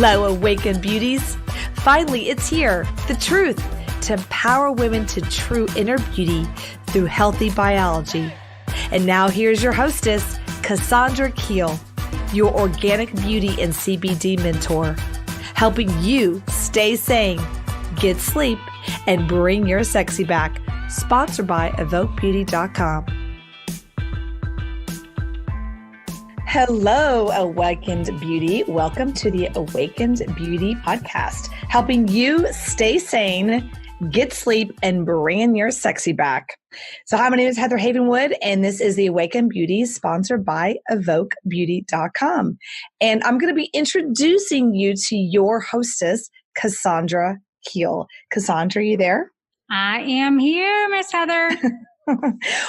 Hello, awakened beauties. Finally, it's here. The truth to empower women to true inner beauty through healthy biology. And now here's your hostess, Kassandra Keel, your organic beauty and CBD mentor, helping you stay sane, get sleep, and bring your sexy back. Sponsored by evokebeauty.com. Hello, Awakened Beauty. Welcome to the Awakened Beauty podcast, helping you stay sane, get sleep, and bring in your sexy back. So hi, my name is Heather Havenwood, and this is the Awakened Beauty sponsored by evokebeauty.com. And I'm going to be introducing you to your hostess, Kassandra Keel. Kassandra, are you there? I am here, Miss Heather.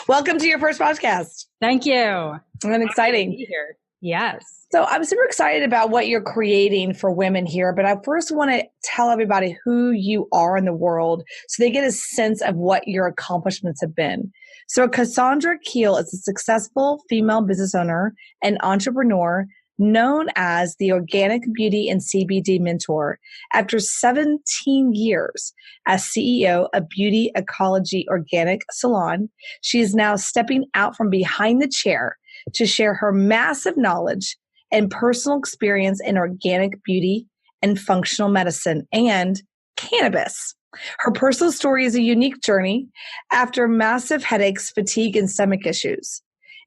Welcome to your first podcast. Thank you. And exciting. To be here. Yes. So I'm super excited about what you're creating for women here, but I first want to tell everybody who you are in the world so they get a sense of what your accomplishments have been. So Kassandra Keel is a successful female business owner and entrepreneur known as the Organic Beauty and CBD Mentor. After 17 years as CEO of Beauty Ecology Organic Salon, she is now stepping out from behind the chair to share her massive knowledge and personal experience in organic beauty and functional medicine and cannabis. Her personal story is a unique journey after massive headaches, fatigue, and stomach issues,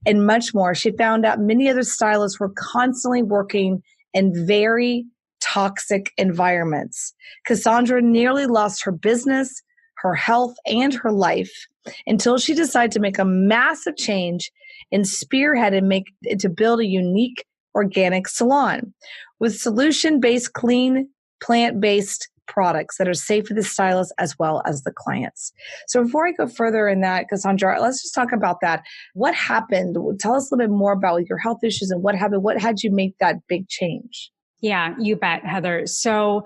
and much more. She found out many other stylists were constantly working in very toxic environments. Kassandra nearly lost her business, her health, and her life until she decided to make a massive change and spearhead and to build a unique organic salon with solution-based, clean, plant-based products that are safe for the stylists as well as the clients. So before I go further in that, Kassandra, let's just talk about that. What happened? Tell us a little bit more about your health issues and what happened. What had you make that big change? Yeah, you bet, Heather. So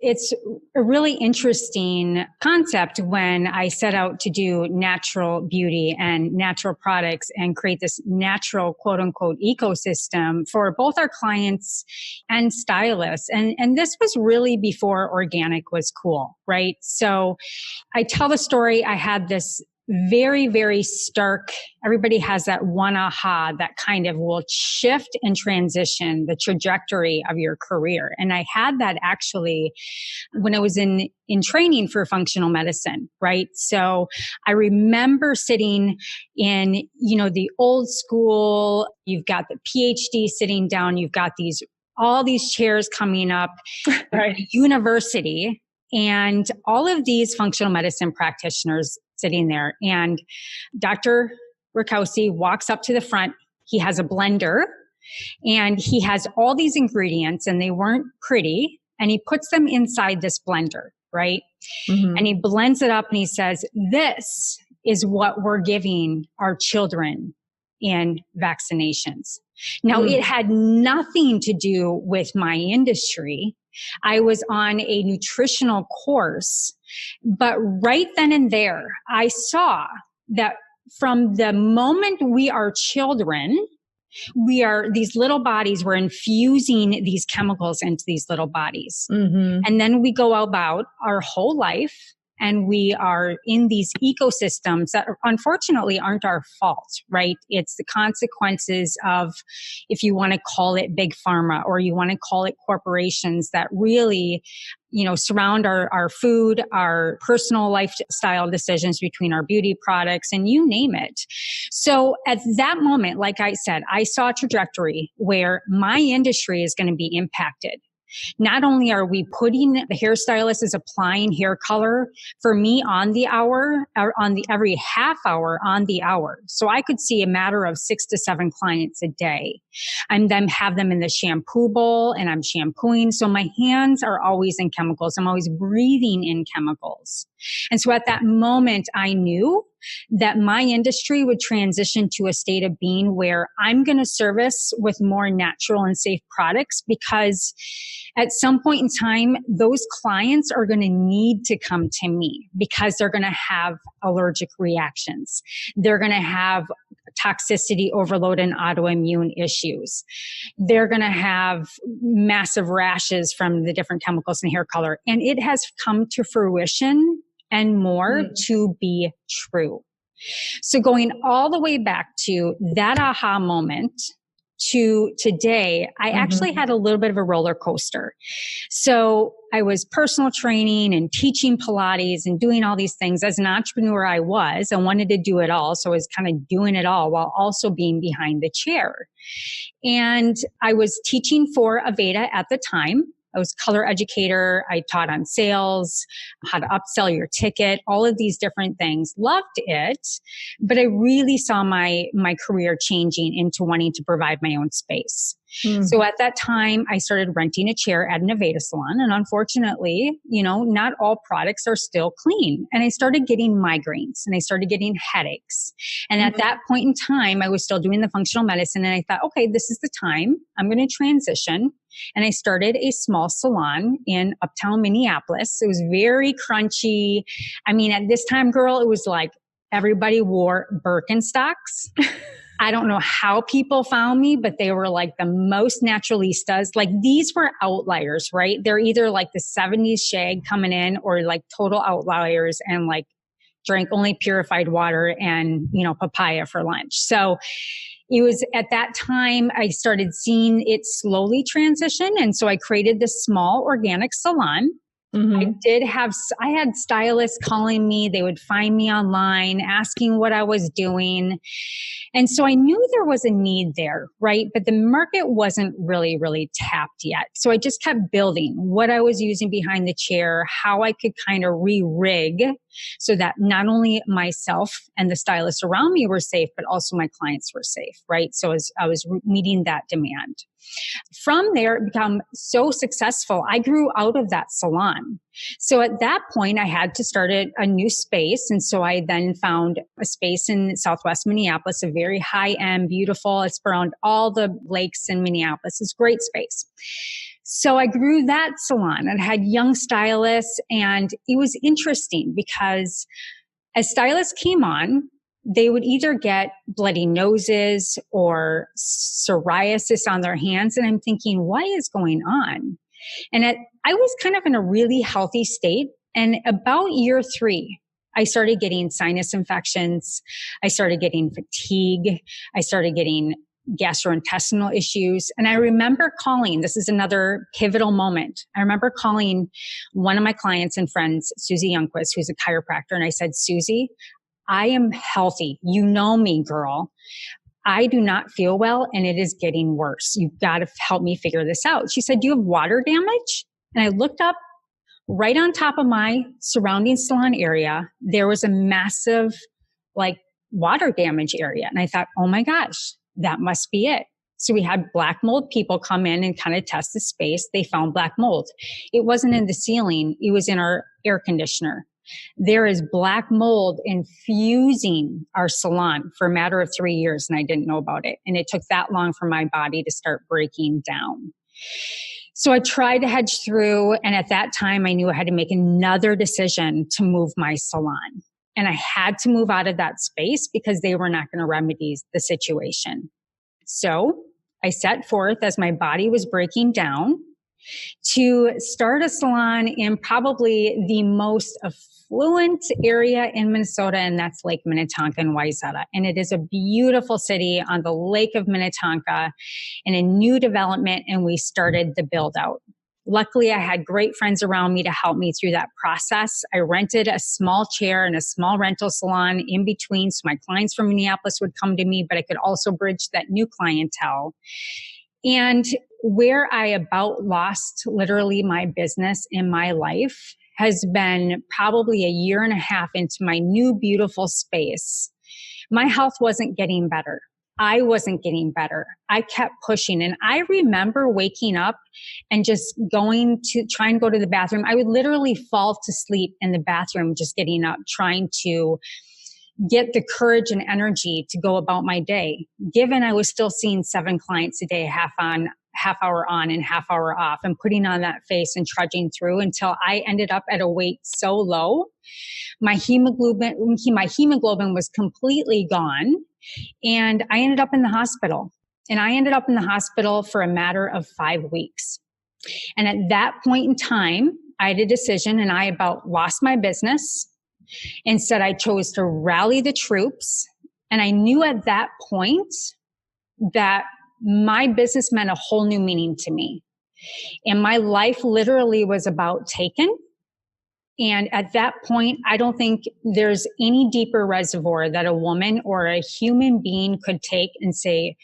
it's a really interesting concept when I set out to do natural beauty and natural products and create this natural, quote unquote, ecosystem for both our clients and stylists. And this was really before organic was cool, right? So I tell the story. I had this very, very stark, everybody has that one aha that kind of will shift and transition the trajectory of your career. And I had that actually when I was in training for functional medicine, right? So I remember sitting in, the old school, you've got the PhD sitting down, you've got all these chairs coming up, right? University, and all of these functional medicine practitioners sitting there. And Dr. Rakowski walks up to the front. He has a blender and he has all these ingredients and they weren't pretty. And he puts them inside this blender, right? Mm-hmm. And he blends it up and he says, this is what we're giving our children in vaccinations. Now, it had nothing to do with my industry. I was on a nutritional course, but right then and there, I saw that from the moment we are children, these little bodies, we're infusing these chemicals into these little bodies. Mm-hmm. And then we go about our whole life and we are in these ecosystems that unfortunately aren't our fault, right? It's the consequences of, if you want to call it big pharma or you want to call it corporations that really, surround our food, our personal lifestyle decisions between our beauty products and you name it. So at that moment, like I said, I saw a trajectory where my industry is going to be impacted. Not only are we putting, the hairstylist is applying hair color for me on the hour, or on the every half hour on the hour. So I could see a matter of 6 to 7 clients a day and then have them in the shampoo bowl and I'm shampooing. So my hands are always in chemicals. I'm always breathing in chemicals. And so at that moment, I knew that my industry would transition to a state of being where I'm going to service with more natural and safe products, because at some point in time, those clients are going to need to come to me because they're going to have allergic reactions. They're going to have toxicity overload and autoimmune issues. They're going to have massive rashes from the different chemicals and hair color. And it has come to fruition and more to be true. So going all the way back to that aha moment to today, I actually had a little bit of a roller coaster. So I was personal training and teaching Pilates and doing all these things. As an entrepreneur, I wanted to do it all. So I was kind of doing it all while also being behind the chair. And I was teaching for Aveda at the time. I was a color educator. I taught on sales, how to upsell your ticket, all of these different things. Loved it. But I really saw my career changing into wanting to provide my own space. So at that time, I started renting a chair at an Aveda salon. And unfortunately, not all products are still clean. And I started getting migraines and I started getting headaches. And at that point in time, I was still doing the functional medicine. And I thought, okay, this is the time. I'm going to transition. And I started a small salon in uptown Minneapolis. It was very crunchy. I mean, at this time, girl, it was like everybody wore Birkenstocks. I don't know how people found me, but they were like the most naturalistas. Like these were outliers, right? They're either like the 70s shag coming in or like total outliers and like drank only purified water and, papaya for lunch. So it was at that time I started seeing it slowly transition. And so I created this small organic salon. I had stylists calling me. They would find me online, asking what I was doing. And so I knew there was a need there, right? But the market wasn't really, really tapped yet. So I just kept building what I was using behind the chair, how I could kind of re-rig so that not only myself and the stylists around me were safe, but also my clients were safe, right? So as I was meeting that demand. From there, it became so successful. I grew out of that salon. So at that point, I had to start a new space. And so I then found a space in Southwest Minneapolis, a very high-end, beautiful. It's around all the lakes in Minneapolis. It's a great space. So I grew that salon and had young stylists. And it was interesting because as stylists came on, they would either get bloody noses or psoriasis on their hands. And I'm thinking, what is going on? And I was kind of in a really healthy state. And about year 3, I started getting sinus infections. I started getting fatigue. I started getting gastrointestinal issues. And I remember this is another pivotal moment. I remember calling one of my clients and friends, Susie Youngquist, who's a chiropractor. And I said, Susie, I am healthy. You know me, girl. I do not feel well and it is getting worse. You've got to help me figure this out. She said, do you have water damage? And I looked up right on top of my surrounding salon area. There was a massive water damage area. And I thought, oh my gosh, that must be it. So we had black mold people come in and kind of test the space. They found black mold. It wasn't in the ceiling. It was in our air conditioner. There is black mold infusing our salon for a matter of 3 years, and I didn't know about it. And it took that long for my body to start breaking down. So I tried to hedge through. And at that time, I knew I had to make another decision to move my salon. And I had to move out of that space because they were not going to remedy the situation. So I set forth as my body was breaking down to start a salon in probably the most affluent area in Minnesota, and that's Lake Minnetonka and Wayzata. And it is a beautiful city on the Lake of Minnetonka in a new development, and we started the build out. Luckily, I had great friends around me to help me through that process. I rented a small chair and a small rental salon in between, so my clients from Minneapolis would come to me, but I could also bridge that new clientele. And where I about lost literally my business in my life has been probably a year and a half into my new beautiful space. My health wasn't getting better. I wasn't getting better. I kept pushing. And I remember waking up and just going to try and go to the bathroom. I would literally fall to sleep in the bathroom, just getting up, trying to get the courage and energy to go about my day. Given I was still seeing 7 clients a day, half hour on and half hour off, and putting on that face and trudging through until I ended up at a weight so low My hemoglobin was completely gone. And I ended up in the hospital. And I ended up in the hospital for a matter of 5 weeks. And at that point in time, I had a decision, and I about lost my business. Instead, I chose to rally the troops. And I knew at that point that my business meant a whole new meaning to me. And my life literally was about taken. And at that point, I don't think there's any deeper reservoir that a woman or a human being could take and say,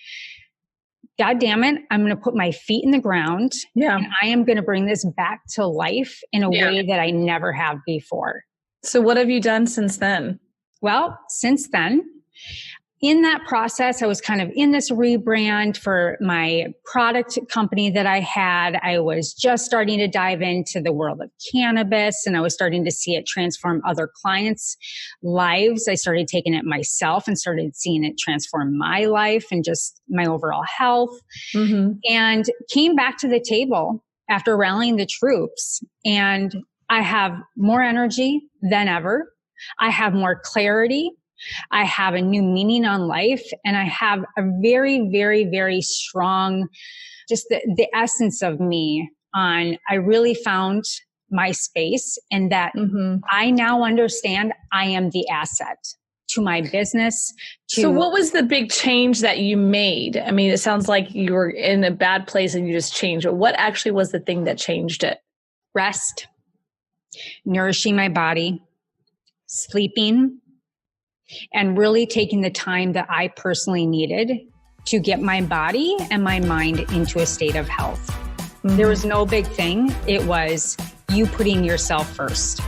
God damn it, I'm going to put my feet in the ground. Yeah. And I am going to bring this back to life in a way that I never have before. So what have you done since then? Well, since then, in that process, I was kind of in this rebrand for my product company that I had. I was just starting to dive into the world of cannabis, and I was starting to see it transform other clients' lives. I started taking it myself and started seeing it transform my life and just my overall health. And came back to the table after rallying the troops. And I have more energy than ever. I have more clarity. I have a new meaning on life, and I have a very, very, very strong, just the essence of me on, I really found my space, and that I now understand I am the asset to my business. So what was the big change that you made? I mean, it sounds like you were in a bad place and you just changed it. What actually was the thing that changed it? Rest, nourishing my body, sleeping, and really taking the time that I personally needed to get my body and my mind into a state of health. There was no big thing. It was you putting yourself first.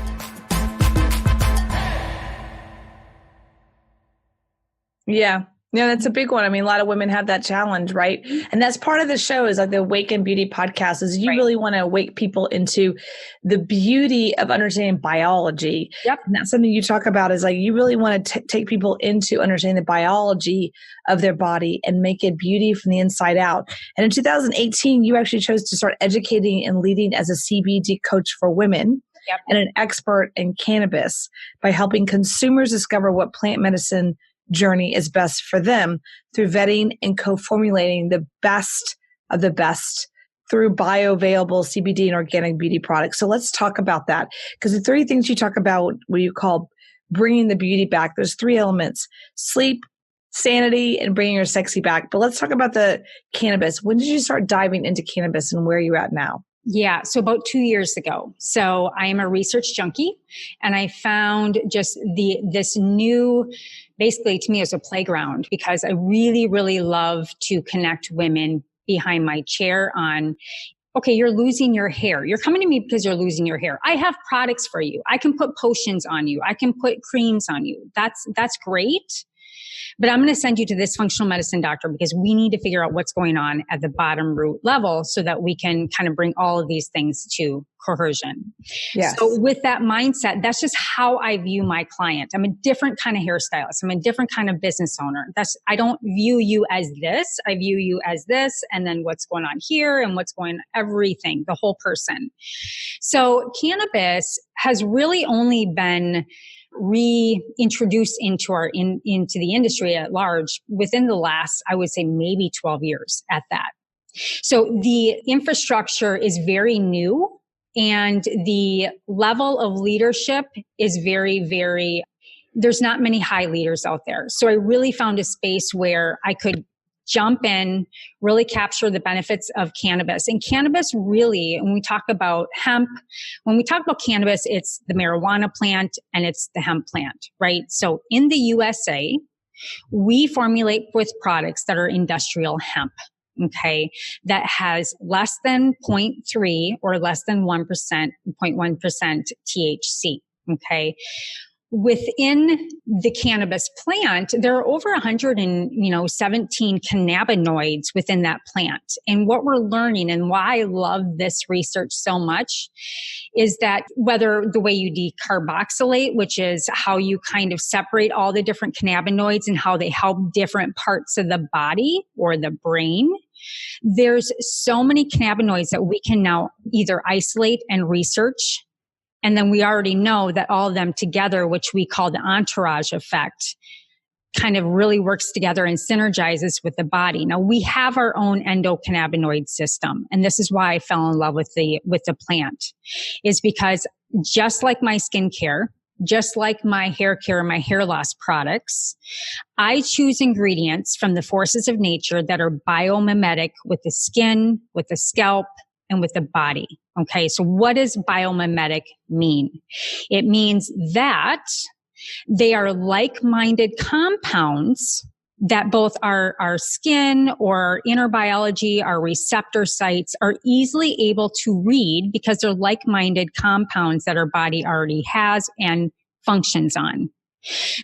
Yeah. Yeah, that's a big one. I mean, a lot of women have that challenge, right? And that's part of the show is like the Awaken Beauty podcast is you really want to wake people into the beauty of understanding biology. And that's something you talk about is like, you really want to take people into understanding the biology of their body and make it beauty from the inside out. And in 2018, you actually chose to start educating and leading as a CBD coach for women and an expert in cannabis by helping consumers discover what plant medicine journey is best for them through vetting and co-formulating the best of the best through bioavailable CBD and organic beauty products. So let's talk about that, because the 3 things you talk about, what you call bringing the beauty back, there's 3 elements: sleep, sanity, and bringing your sexy back. But let's talk about the cannabis. When did you start diving into cannabis and where are you at now? Yeah. So about 2 years ago. So I am a research junkie, and I found just this new, basically to me as a playground, because I really, really love to connect women behind my chair on, okay, you're losing your hair. You're coming to me because you're losing your hair. I have products for you. I can put potions on you. I can put creams on you. That's great. But I'm going to send you to this functional medicine doctor because we need to figure out what's going on at the bottom root level so that we can kind of bring all of these things to cohesion. Yes. So with that mindset, that's just how I view my client. I'm a different kind of hairstylist. I'm a different kind of business owner. I don't view you as this. I view you as this, and then what's going on here and what's going on, everything, the whole person. So cannabis has really only been reintroduced into the industry at large within the last, I would say maybe 12 years at that. So the infrastructure is very new, and the level of leadership is very, very, there's not many high leaders out there. So I really found a space where I could jump in, really capture the benefits of cannabis. And cannabis really, when we talk about hemp, when we talk about cannabis, it's the marijuana plant and it's the hemp plant, right? So in the USA, we formulate with products that are industrial hemp, okay, that has less than 0.3 or less than 1%, 0.1% THC, okay? Within the cannabis plant, there are over 117 cannabinoids within that plant. And what we're learning, and why I love this research so much, is that whether the way you decarboxylate, which is how you kind of separate all the different cannabinoids and how they help different parts of the body or the brain, there's so many cannabinoids that we can now either isolate and research And then we already know that all of them together, which we call the entourage effect, kind of really works together and synergizes with the body. Now we have our own endocannabinoid system. And this is why I fell in love with the plant, is because just like my skincare, just like my hair care, my hair loss products, I choose ingredients from the forces of nature that are biomimetic with the skin, with the scalp, and with the body. Okay. So what does biomimetic mean? It means that they are like-minded compounds that both our skin or our inner biology, our receptor sites are easily able to read because they're like-minded compounds that our body already has and functions on.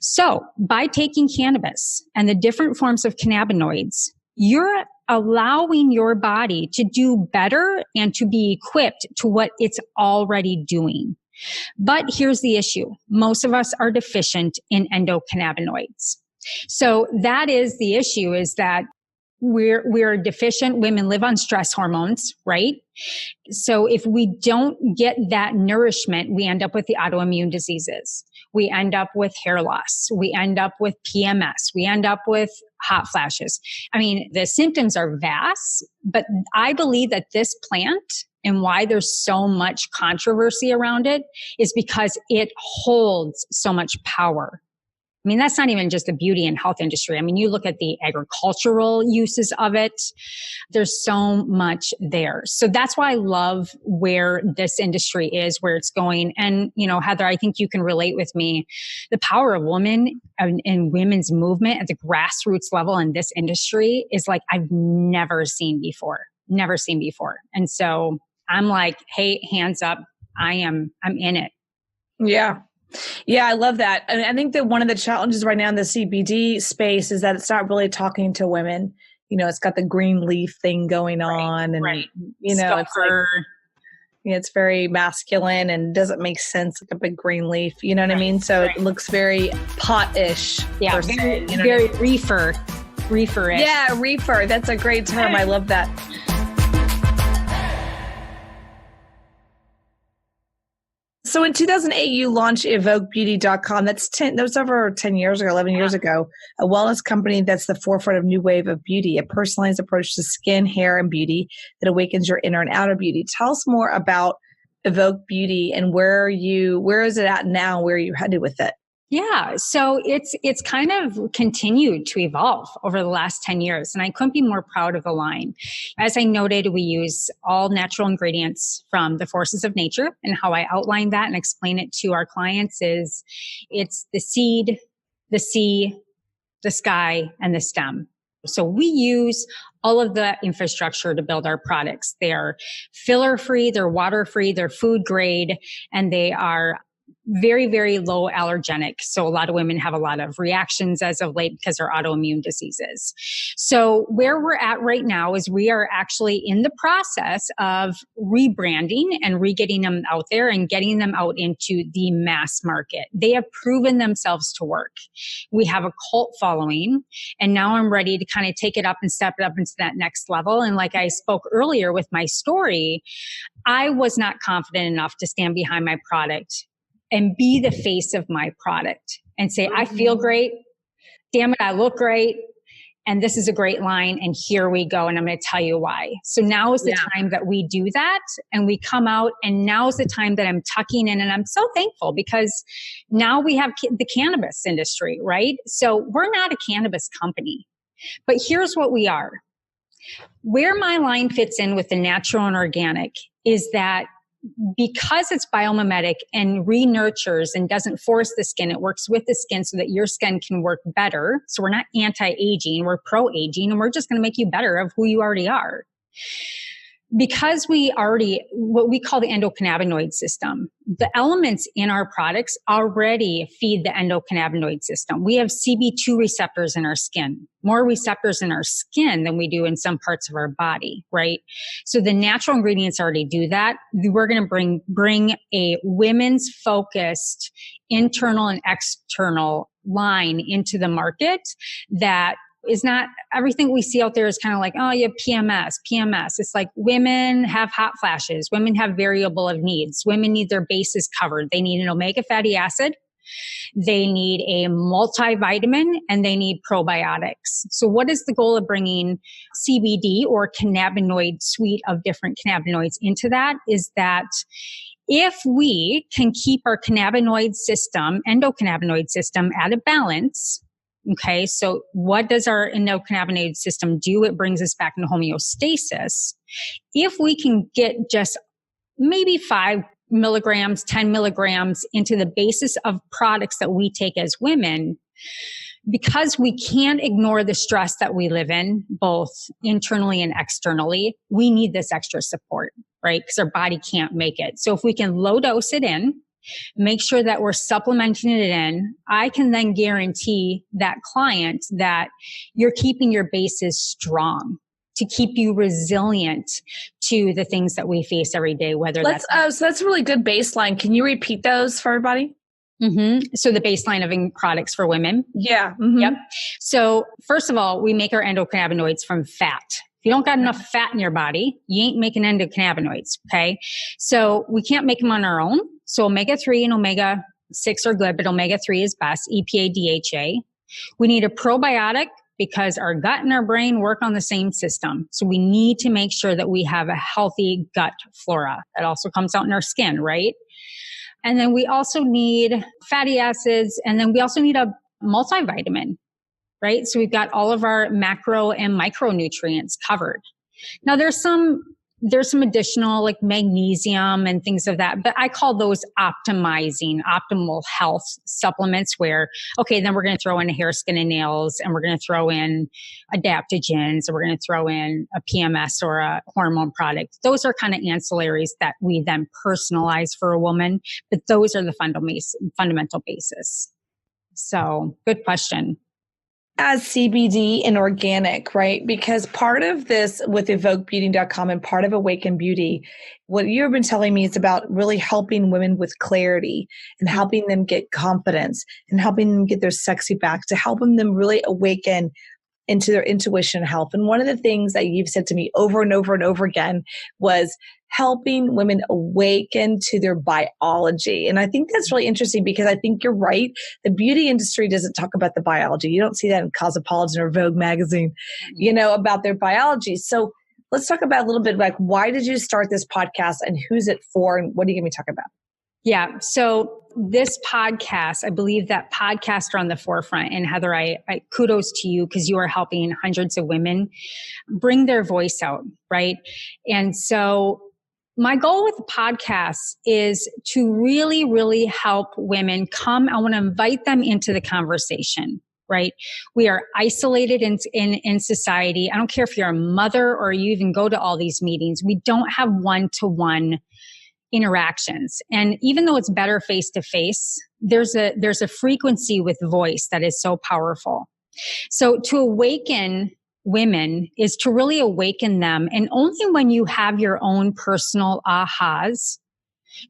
So by taking cannabis and the different forms of cannabinoids, you're allowing your body to do better and to be equipped to what it's already doing. But here's the issue. Most of us are deficient in endocannabinoids. So that is the issue, is that we're deficient. Women live on stress hormones, right? So if we don't get that nourishment, we end up with the autoimmune diseases. We end up with hair loss. We end up with PMS. We end up with hot flashes. I mean, the symptoms are vast, but I believe that this plant and why there's so much controversy around it is because it holds so much power. I mean, that's not even just the beauty and health industry. I mean, you look at the agricultural uses of it. There's so much there. So that's why I love where this industry is, where it's going. And, you know, Heather, I think you can relate with me. The power of women and women's movement at the grassroots level in this industry is like I've never seen before. And so I'm like, hey, hands up. I'm in it. Yeah. Yeah, I love that. I mean, I think that one of the challenges right now in the CBD space is that it's not really talking to women. You know, it's got the green leaf thing going on, and you know, it's like, it's very masculine and doesn't make sense, like a big green leaf. You know what I mean? So it looks very pot-ish. Yeah, very reefer-ish. Yeah, reefer. That's a great term. I love that. So in 2008, you launched evokebeauty.com. That was over 10 years ago, 11 years ago, a wellness company that's the forefront of new wave of beauty, a personalized approach to skin, hair, and beauty that awakens your inner and outer beauty. Tell us more about Evoke Beauty and where is it at now? Where are you headed with it? Yeah. So it's kind of continued to evolve over the last 10 years. And I couldn't be more proud of the line. As I noted, we use all natural ingredients from the forces of nature. And how I outline that and explain it to our clients is it's the seed, the sea, the sky, and the stem. So we use all of the infrastructure to build our products. They are filler free, they're water free, they're food grade, and they are very, very low allergenic. So a lot of women have a lot of reactions as of late because they're autoimmune diseases. So where we're at right now is we are actually in the process of rebranding and re-getting them out there and getting them out into the mass market. They have proven themselves to work. We have a cult following, and now I'm ready to kind of take it up and step it up into that next level. And like I spoke earlier with my story, I was not confident enough to stand behind my product and be the face of my product and say, I feel great. Damn it, I look great. And this is a great line. And here we go. And I'm going to tell you why. So now is the time that we do that. And we come out, and now is the time that I'm tucking in. And I'm so thankful because now we have the cannabis industry, right? So we're not a cannabis company, but here's what we are. Where my line fits in with the natural and organic is that because it's biomimetic and re-nurtures and doesn't force the skin, it works with the skin so that your skin can work better. So we're not anti-aging, we're pro-aging, and we're just going to make you better of who you already are. Because we already, what we call the endocannabinoid system, the elements in our products already feed the endocannabinoid system. We have CB2 receptors in our skin, more receptors in our skin than we do in some parts of our body, right? So the natural ingredients already do that. We're going to bring a women's focused internal and external line into the market that is not everything we see out there is kind of like, oh, you have PMS. It's like women have hot flashes. Women have variable of needs. Women need their bases covered. They need an omega fatty acid. They need a multivitamin and they need probiotics. So what is the goal of bringing CBD or cannabinoid suite of different cannabinoids into that is that if we can keep our cannabinoid system, endocannabinoid system at a balance, okay, so what does our endocannabinoid system do? It brings us back into homeostasis. If we can get just maybe 5 milligrams, 10 milligrams into the basis of products that we take as women, because we can't ignore the stress that we live in, both internally and externally, we need this extra support, right? Because our body can't make it. So if we can low dose it in, make sure that we're supplementing it in, I can then guarantee that client that you're keeping your bases strong to keep you resilient to the things that we face every day, whether so that's a really good baseline. Can you repeat those for everybody? Mm-hmm. So the baseline of products for women. Yeah. Mm-hmm. Yep. So first of all, we make our endocannabinoids from fat. If you don't got enough fat in your body, you ain't making endocannabinoids. Okay. So we can't make them on our own. So omega-3 and omega-6 are good, but omega-3 is best, EPA, DHA. We need a probiotic because our gut and our brain work on the same system. So we need to make sure that we have a healthy gut flora. That also comes out in our skin, right? And then we also need fatty acids, and then we also need a multivitamin, right? So we've got all of our macro and micronutrients covered. Now there's some additional like magnesium and things of that, but I call those optimal health supplements where, okay, then we're going to throw in hair, skin, and nails, and we're going to throw in adaptogens, and we're going to throw in a PMS or a hormone product. Those are kind of ancillaries that we then personalize for a woman, but those are the fundamental basis. So good question. As CBD and organic, right? Because part of this with evokebeauty.com and part of Awaken Beauty, what you've been telling me is about really helping women with clarity and helping them get confidence and helping them get their sexy back, to helping them really awaken into their intuition and health. And one of the things that you've said to me over and over and over again was helping women awaken to their biology. And I think that's really interesting because I think you're right. The beauty industry doesn't talk about the biology. You don't see that in Cosmopolitan or Vogue magazine, about their biology. So let's talk about a little bit like, why did you start this podcast and who's it for? And what are you going to talk about? Yeah. So this podcast, I believe that podcasts are on the forefront. And Heather, I kudos to you because you are helping hundreds of women bring their voice out, right? And so my goal with the podcast is to really, really help women come. I want to invite them into the conversation, right? We are isolated in society. I don't care if you're a mother or you even go to all these meetings. We don't have one-to-one interactions. And even though it's better face to face, there's a frequency with voice that is so powerful. So to awaken women is to really awaken them. And only when you have your own personal ahas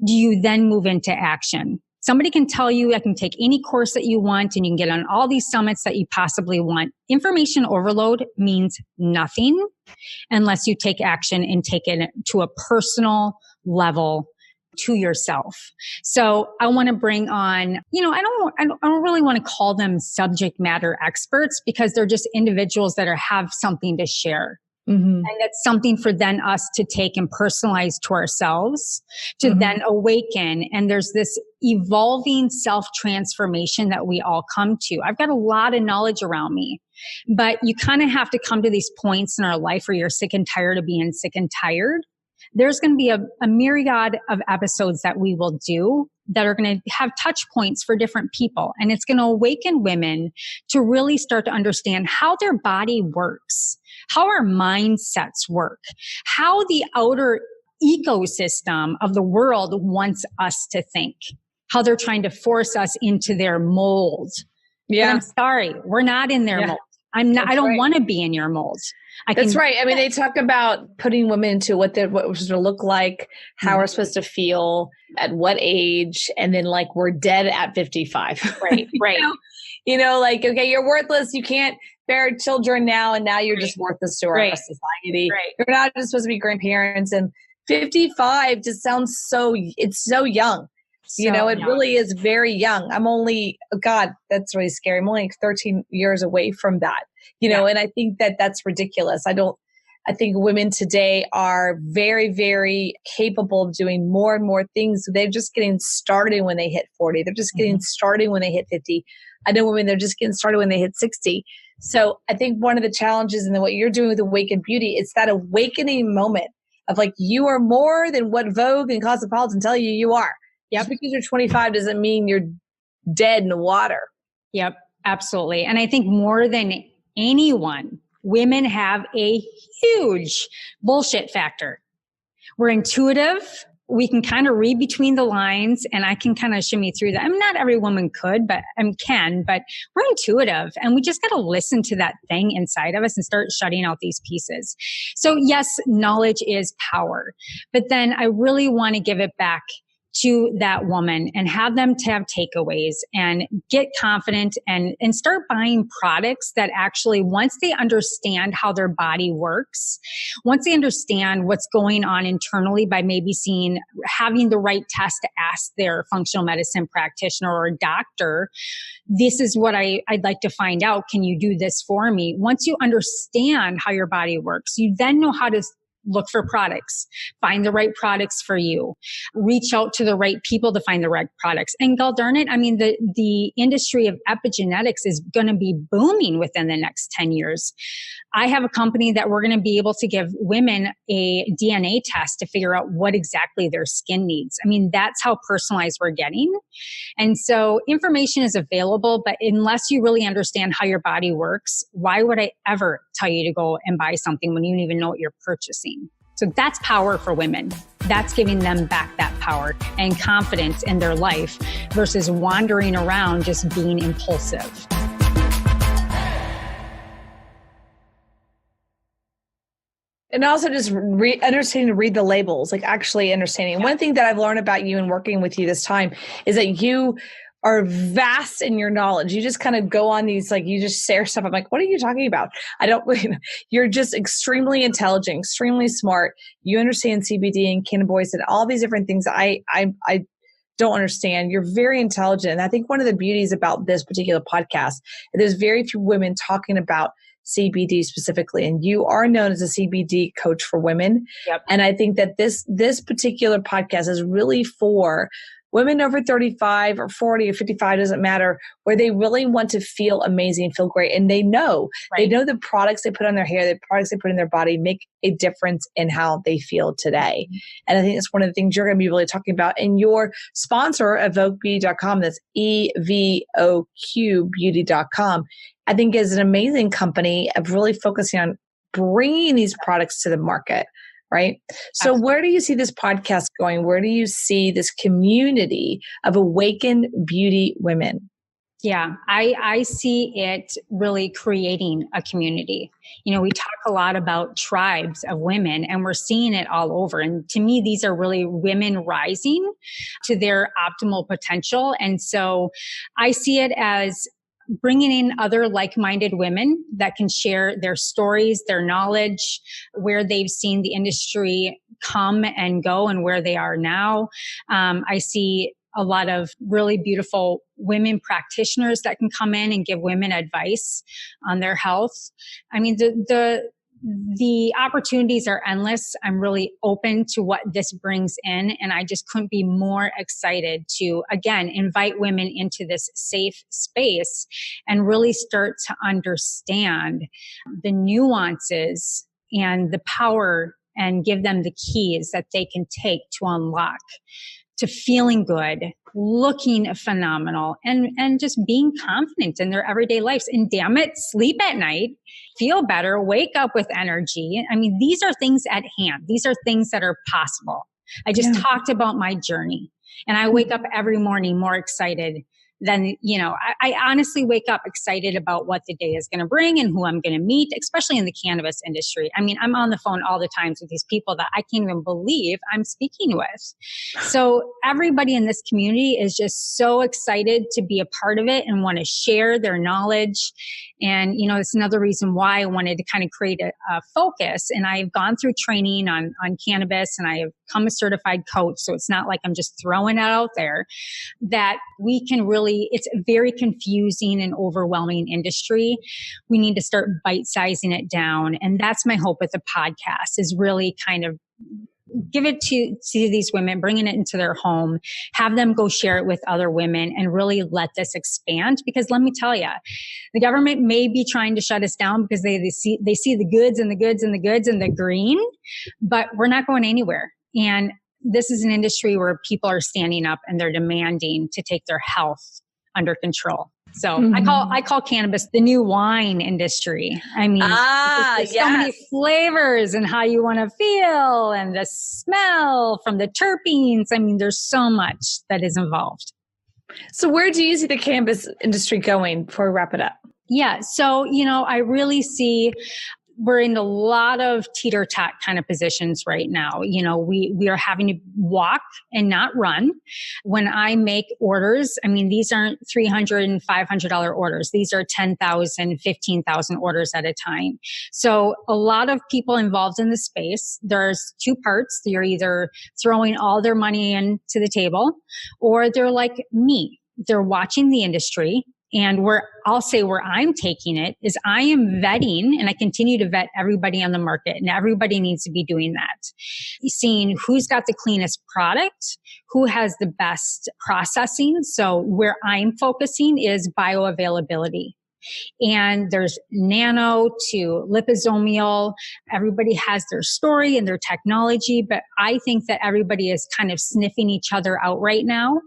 do you then move into action. Somebody can tell you, I can take any course that you want and you can get on all these summits that you possibly want. Information overload means nothing unless you take action and take it to a personal level to yourself. So I want to bring on, I don't really want to call them subject matter experts because they're just individuals that have something to share. Mm-hmm. And that's something for then us to take and personalize to ourselves, to then awaken. And there's this evolving self-transformation that we all come to. I've got a lot of knowledge around me, but you kind of have to come to these points in our life where you're sick and tired of being sick and tired. There's going to be a myriad of episodes that we will do that are going to have touch points for different people. And it's going to awaken women to really start to understand how their body works, how our mindsets work, how the outer ecosystem of the world wants us to think, how they're trying to force us into their mold. Yeah. But I'm sorry, we're not in their mold. I don't want to be in your mold. That's right. I mean, they talk about putting women into what we're supposed to look like, how we're supposed to feel, at what age, and then like we're dead at 55. Right, right. Like, okay, you're worthless. You can't bear children now, and now you're Right. just worthless to our Right. society. Right. You're not just supposed to be grandparents. And 55 just sounds it's so young. You know, So it young. really is very young. I'm only, oh God, that's really scary. I'm only 13 years away from that, you know, and I think that that's ridiculous. I think women today are very, very capable of doing more and more things. They're just getting started when they hit 40. They're just getting started when they hit 50. I know women, they're just getting started when they hit 60. So I think one of the challenges and what you're doing with Awaken Beauty, it's that awakening moment of like, you are more than what Vogue and Cosmopolitan tell you you are. Yep. Just because you're 25 doesn't mean you're dead in the water. Yep, absolutely. And I think more than anyone, women have a huge bullshit factor. We're intuitive. We can kind of read between the lines, and I can kind of shimmy through that. I mean, not every woman could, but but we're intuitive, and we just got to listen to that thing inside of us and start shutting out these pieces. So yes, knowledge is power, but then I really want to give it back to that woman and have them to have takeaways and get confident and start buying products that actually, once they understand how their body works, once they understand what's going on internally by maybe having the right test to ask their functional medicine practitioner or doctor, this is what I'd like to find out. Can you do this for me? Once you understand how your body works, you then know how to look for products, find the right products for you, reach out to the right people to find the right products. And God darn it, I mean, the industry of epigenetics is going to be booming within the next 10 years. I have a company that we're going to be able to give women a DNA test to figure out what exactly their skin needs. I mean, that's how personalized we're getting. And so information is available, but unless you really understand how your body works, why would I ever tell you to go and buy something when you don't even know what you're purchasing? So that's power for women. That's giving them back that power and confidence in their life versus wandering around just being impulsive. And also just understanding to read the labels, like actually understanding. One thing that I've learned about you and working with you this time is that you are vast in your knowledge. You just kind of go on these, like, you just share stuff. I'm like, what are you talking about? You're just extremely intelligent, extremely smart. You understand CBD and cannabis and all these different things I don't understand. You're very intelligent. And I think one of the beauties about this particular podcast, there's very few women talking about CBD specifically, and you are known as a CBD coach for women. Yep. And I think that this particular podcast is really for women over 35 or 40 or 55, doesn't matter, where they really want to feel amazing, feel great. And they know the products they put on their hair, the products they put in their body make a difference in how they feel today. Mm-hmm. And I think that's one of the things you're going to be really talking about. And your sponsor, evoquebeauty.com, that's EVOQ beauty.com, I think is an amazing company of really focusing on bringing these products to the market, right? So Absolutely. Where do you see this podcast going? Where do you see this community of awakened beauty women? Yeah, I see it really creating a community. You know, we talk a lot about tribes of women, and we're seeing it all over. And to me, these are really women rising to their optimal potential. And so I see it as bringing in other like-minded women that can share their stories, their knowledge, where they've seen the industry come and go and where they are now. I see a lot of really beautiful women practitioners that can come in and give women advice on their health. I mean, the opportunities are endless. I'm really open to what this brings in, and I just couldn't be more excited to, again, invite women into this safe space and really start to understand the nuances and the power and give them the keys that they can take to unlock to feeling good, looking phenomenal, and just being confident in their everyday lives. And damn it, sleep at night, feel better, wake up with energy. I mean, these are things at hand. These are things that are possible. I just talked about my journey, and I wake up every morning more excited then, I honestly wake up excited about what the day is going to bring and who I'm going to meet, especially in the cannabis industry. I mean, I'm on the phone all the time with these people that I can't even believe I'm speaking with. So everybody in this community is just so excited to be a part of it and want to share their knowledge. And, it's another reason why I wanted to kind of create a focus. And I've gone through training on cannabis, and I have become a certified coach. So it's not like I'm just throwing it out there, that we can really, it's a very confusing and overwhelming industry. We need to start bite-sizing it down. And that's my hope with the podcast, is really kind of give it to these women, bringing it into their home, have them go share it with other women, and really let this expand. Because let me tell you, the government may be trying to shut us down because they see the goods and the goods and the goods and the green, but we're not going anywhere. And this is an industry where people are standing up and they're demanding to take their health under control. So I call cannabis the new wine industry. I mean, there's so many flavors and how you want to feel and the smell from the terpenes. I mean, there's so much that is involved. So where do you see the cannabis industry going before we wrap it up? Yeah. So, I really see we're in a lot of teeter-tot kind of positions right now. We are having to walk and not run. When I make orders, I mean, these aren't $300 and $500 orders. These are 10,000, 15,000 orders at a time. So a lot of people involved in the space, there's two parts. You're either throwing all their money into the table, or they're like me. They're watching the industry. And where I'm taking it is I am vetting, and I continue to vet everybody on the market, and everybody needs to be doing that. Seeing who's got the cleanest product, who has the best processing. So where I'm focusing is bioavailability. And there's nano to liposomal. Everybody has their story and their technology, but I think that everybody is kind of sniffing each other out right now.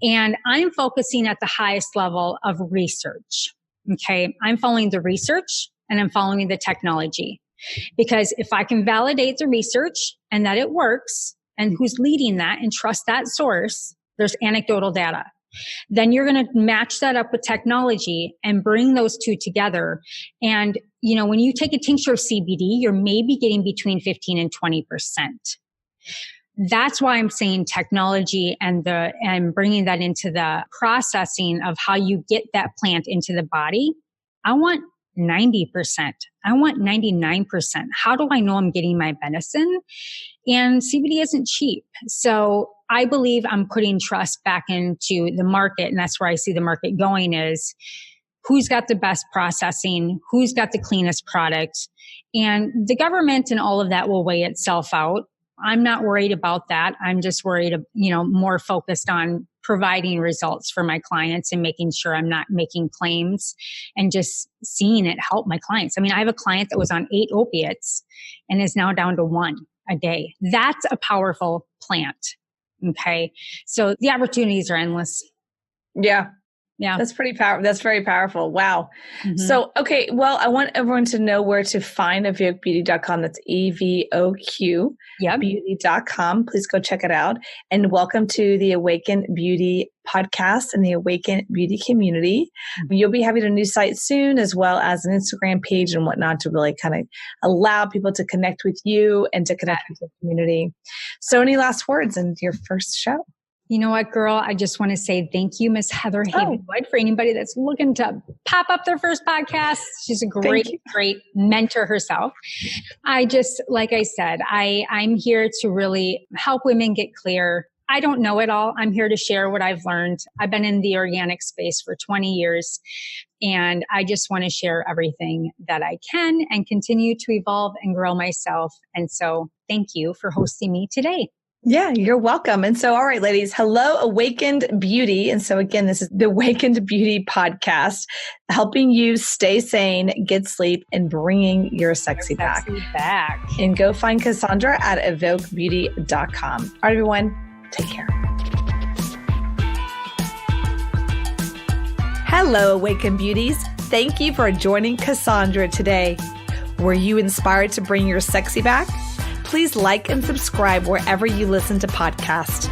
And I'm focusing at the highest level of research. Okay. I'm following the research and I'm following the technology, because if I can validate the research and that it works and who's leading that and trust that source, there's anecdotal data. Then you're going to match that up with technology and bring those two together. And, when you take a tincture of CBD, you're maybe getting between 15 and 20%. That's why I'm saying technology and bringing that into the processing of how you get that plant into the body. I want 90%. I want 99%. How do I know I'm getting my medicine? And CBD isn't cheap. So I believe I'm putting trust back into the market. And that's where I see the market going, is who's got the best processing, who's got the cleanest product. And the government and all of that will weigh itself out. I'm not worried about that. I'm just worried, more focused on providing results for my clients and making sure I'm not making claims and just seeing it help my clients. I mean, I have a client that was on 8 opiates and is now down to 1 a day. That's a powerful plant. Okay. So the opportunities are endless. Yeah. Yeah. That's pretty powerful. That's very powerful. Wow. Mm-hmm. So, okay. Well, I want everyone to know where to find evoquebeauty.com. That's EVOQ. Yep. Beauty.com. Please go check it out. And welcome to the Awaken Beauty podcast and the Awaken Beauty community. You'll be having a new site soon, as well as an Instagram page and whatnot, to really kind of allow people to connect with you and to connect with the community. So any last words in your first show? You know what, girl? I just want to say thank you, Miss Heather Havenwood, for anybody that's looking to pop up their first podcast. She's a great mentor herself. Like I said, I'm here to really help women get clear. I don't know it all. I'm here to share what I've learned. I've been in the organic space for 20 years, and I just want to share everything that I can and continue to evolve and grow myself. And so thank you for hosting me today. Yeah, you're welcome. And so, all right, ladies, hello, Awakened Beauty. And so again, this is the Awakened Beauty podcast, helping you stay sane, get sleep, and bringing your sexy back. And go find Kassandra at evoquebeauty.com. All right, everyone, take care. Hello, Awakened Beauties. Thank you for joining Kassandra today. Were you inspired to bring your sexy back? Please like and subscribe wherever you listen to podcasts.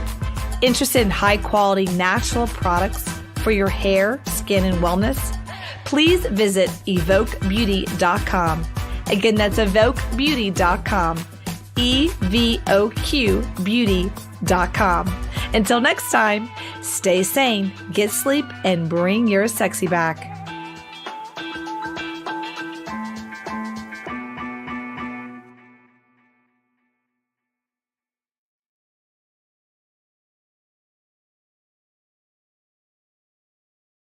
Interested in high quality natural products for your hair, skin, and wellness? Please visit evoquebeauty.com. Again, that's evoquebeauty.com. EVOQbeauty.com. Until next time, stay sane, get sleep, and bring your sexy back.